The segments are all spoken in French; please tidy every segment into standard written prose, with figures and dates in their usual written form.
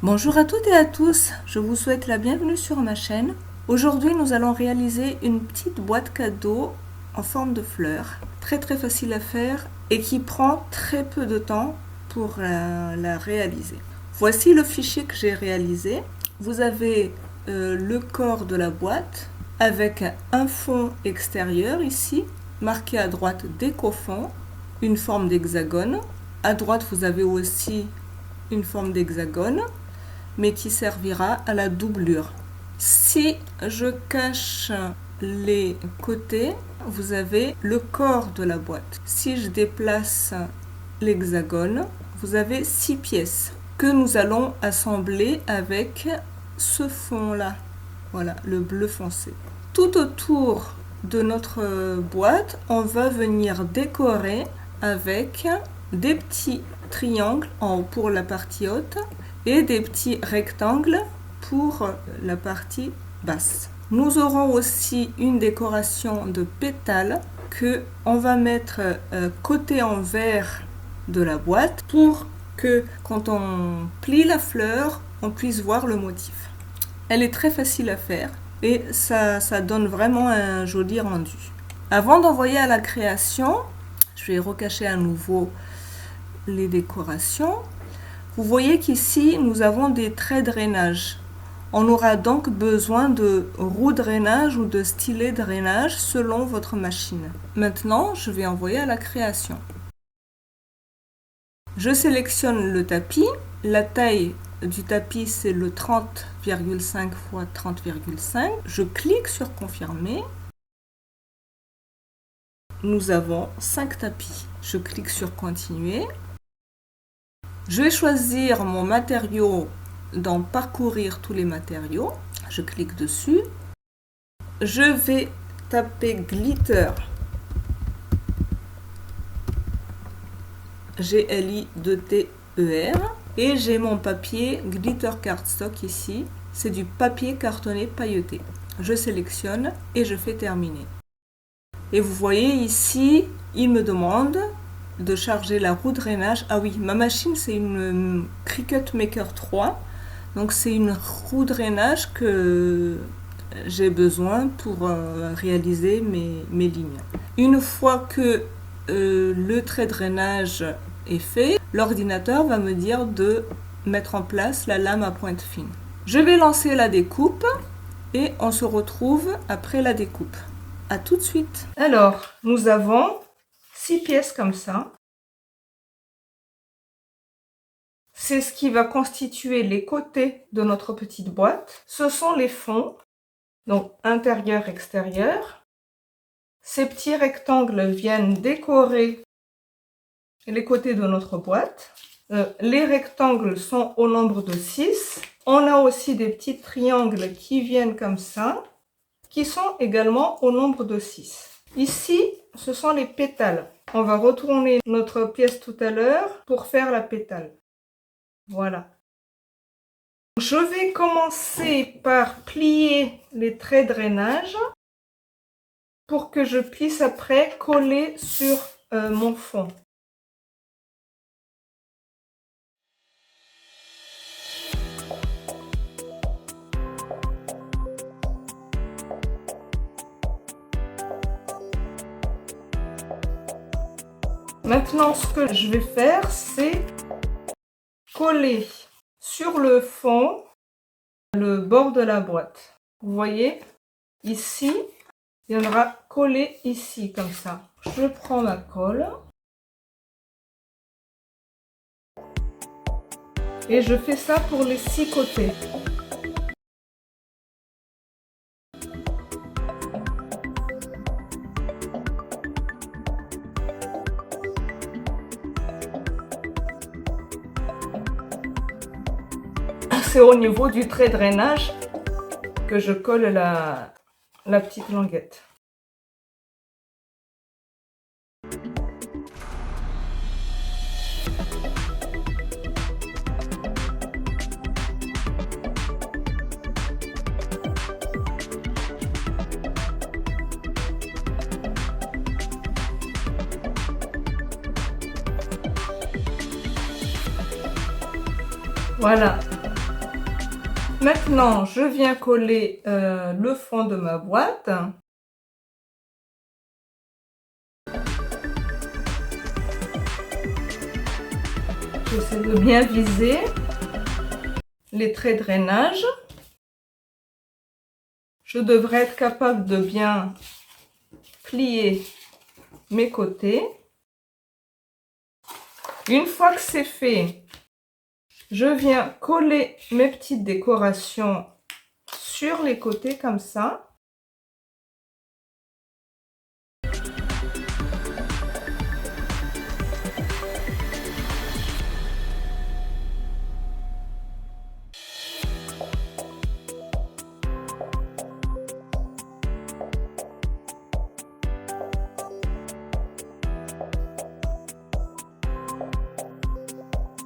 Bonjour à toutes et à tous, je vous souhaite la bienvenue sur ma chaîne. Aujourd'hui nous allons réaliser une petite boîte cadeau en forme de fleurs, très facile à faire et qui prend très peu de temps pour la réaliser. Voici le fichier que j'ai réalisé. Vous avez le corps de la boîte avec un fond extérieur ici, marqué à droite décofond, une forme d'hexagone. À droite vous avez aussi une forme d'hexagone, mais qui servira à la doublure. Si je cache les côtés, vous avez le corps de la boîte. Si je déplace l'hexagone, vous avez 6 pièces que nous allons assembler avec ce fond-là. Voilà, le bleu foncé. Tout autour de notre boîte, on va venir décorer avec des petits triangles pour la partie haute et des petits rectangles pour la partie basse. Nous aurons aussi une décoration de pétales que on va mettre côté envers de la boîte pour que quand on plie la fleur, on puisse voir le motif. Elle est très facile à faire et ça donne vraiment un joli rendu. Avant d'envoyer à la création, je vais recacher à nouveau les décorations. Vous voyez qu'ici, nous avons des traits de drainage. On aura donc besoin de roues de drainage ou de stylets de drainage selon votre machine. Maintenant, je vais envoyer à la création. Je sélectionne le tapis. La taille du tapis, c'est le 30,5 x 30,5. Je clique sur confirmer. Nous avons 5 tapis. Je clique sur continuer. Je vais choisir mon matériau dans parcourir tous les matériaux. Je clique dessus. Je vais taper glitter. G-L-I-2-T-E-R. Et j'ai mon papier glitter cardstock ici. C'est du papier cartonné pailleté. Je sélectionne et je fais terminer. Et vous voyez ici, il me demande de charger la roue de drainage. Ah oui, ma machine c'est une Cricut Maker 3. Donc c'est une roue de drainage que j'ai besoin pour réaliser mes lignes. Une fois que le trait de drainage est fait, l'ordinateur va me dire de mettre en place la lame à pointe fine. Je vais lancer la découpe et on se retrouve après la découpe. À tout de suite. Alors, nous avons 6 pièces comme ça. C'est ce qui va constituer les côtés de notre petite boîte. Ce sont les fonds, donc intérieur, extérieur. Ces petits rectangles viennent décorer les côtés de notre boîte. Les rectangles sont au nombre de 6. On a aussi des petits triangles qui viennent comme ça, qui sont également au nombre de 6. Ici, ce sont les pétales. On va retourner notre pièce tout à l'heure pour faire la pétale. Voilà. Je vais commencer par plier les traits de drainage pour que je puisse après coller sur mon fond. Maintenant, ce que je vais faire, c'est coller sur le fond le bord de la boîte. Vous voyez, ici, il viendra coller ici, comme ça. Je prends ma colle et je fais ça pour les 6 côtés. C'est au niveau du trait de drainage que je colle la petite languette. Voilà. Maintenant, je viens coller le fond de ma boîte. J'essaie de bien viser les traits de drainage. Je devrais être capable de bien plier mes côtés. Une fois que c'est fait, je viens coller mes petites décorations sur les côtés comme ça.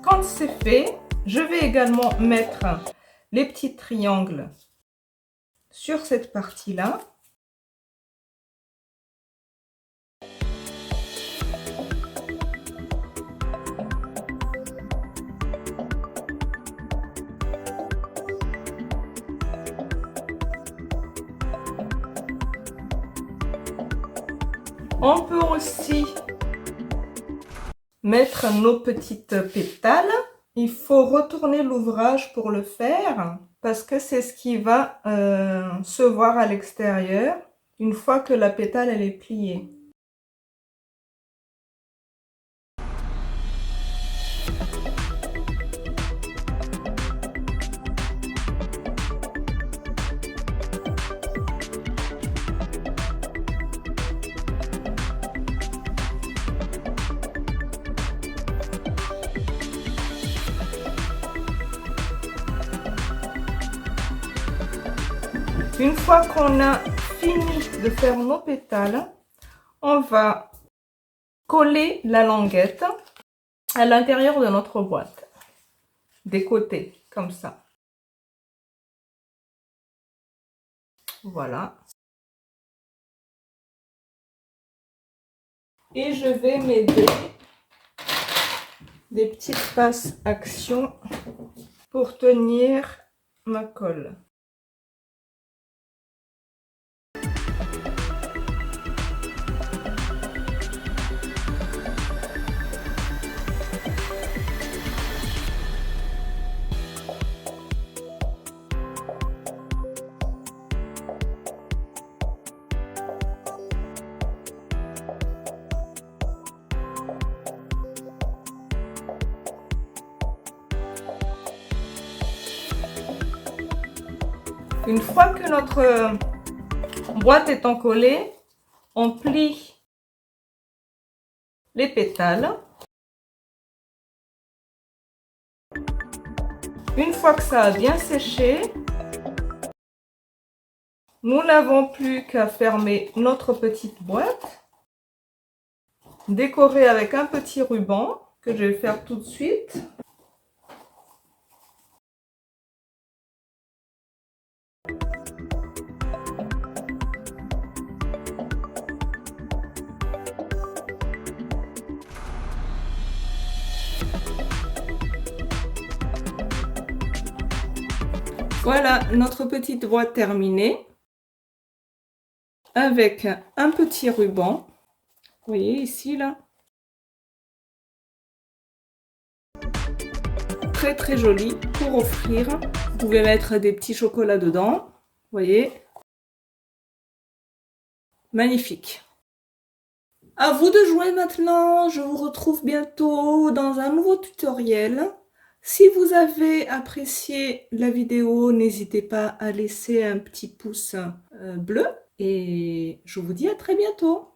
Quand c'est fait, je vais également mettre les petits triangles sur cette partie-là. On peut aussi mettre nos petites pétales. Il faut retourner l'ouvrage pour le faire parce que c'est ce qui va se voir à l'extérieur une fois que la pétale elle est pliée. Une fois qu'on a fini de faire nos pétales, on va coller la languette à l'intérieur de notre boîte, des côtés, comme ça. Voilà. Et je vais m'aider des petites passes action pour tenir ma colle. Une fois que notre boîte est encollée, on plie les pétales. Une fois que ça a bien séché, nous n'avons plus qu'à fermer notre petite boîte, décorer avec un petit ruban que je vais faire tout de suite. Voilà notre petite boîte terminée avec un petit ruban. Vous voyez ici là. Très très joli pour offrir. Vous pouvez mettre des petits chocolats dedans. Vous voyez. Magnifique. À vous de jouer maintenant. Je vous retrouve bientôt dans un nouveau tutoriel. Si vous avez apprécié la vidéo, n'hésitez pas à laisser un petit pouce bleu et je vous dis à très bientôt.